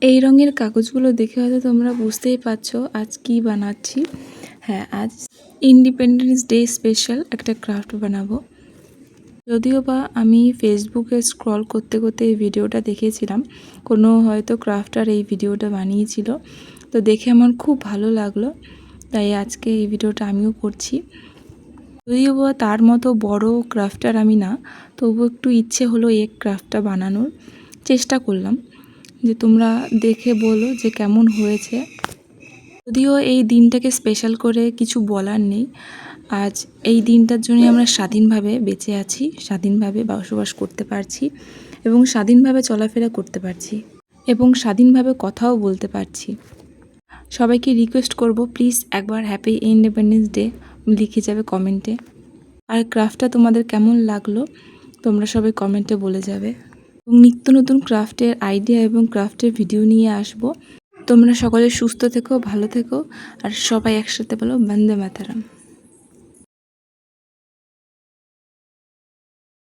এই রঙের কাগজগুলো দেখে হয়তো তোমরা বুঝতেই পারছো আজ কি বানাচ্ছি। হ্যাঁ, আজ ইন্ডিপেন্ডেন্স ডে স্পেশাল একটা ক্রাফট বানাবো। যদিও বা আমি ফেসবুকে স্ক্রল করতে করতে এই ভিডিওটা দেখেছিলাম, কোনো হয়তো ক্রাফটার এই ভিডিওটা বানিয়েছিল, তো দেখে আমার খুব ভালো লাগলো, তাই আজকে এই ভিডিওটা আমিও করছি। যদিও বা তার মতো বড় ক্রাফটার আমি না, তবু একটু ইচ্ছে হলো এই ক্রাফটটা বানানোর চেষ্টা করলাম, যে তোমরা দেখে বলো যে কেমন হয়েছে। যদিও এই দিনটাকে স্পেশাল করে কিছু বলার নেই, আজ এই দিনটার জন্যই আমরা স্বাধীনভাবে বেঁচে আছি, স্বাধীনভাবে বসবাস করতে পারছি এবং স্বাধীনভাবে চলাফেরা করতে পারছি এবং স্বাধীনভাবে কথাও বলতে পারছি। সবাইকে রিকোয়েস্ট করব, প্লিজ একবার হ্যাপি ইন্ডিপেন্ডেন্স ডে লিখে যাবে কমেন্টে। আর ক্রাফটটা তোমাদের কেমন লাগলো তোমরা সবাই কমেন্টে বলে যাবে। এবং নিত্য নতুন ক্রাফটের আইডিয়া এবং ক্রাফটের ভিডিও নিয়ে আসব। তোমরা সকলে সুস্থ থেকো, ভালো থেকো, আর সবাই একসাথে বলো বন্দে মাতরম।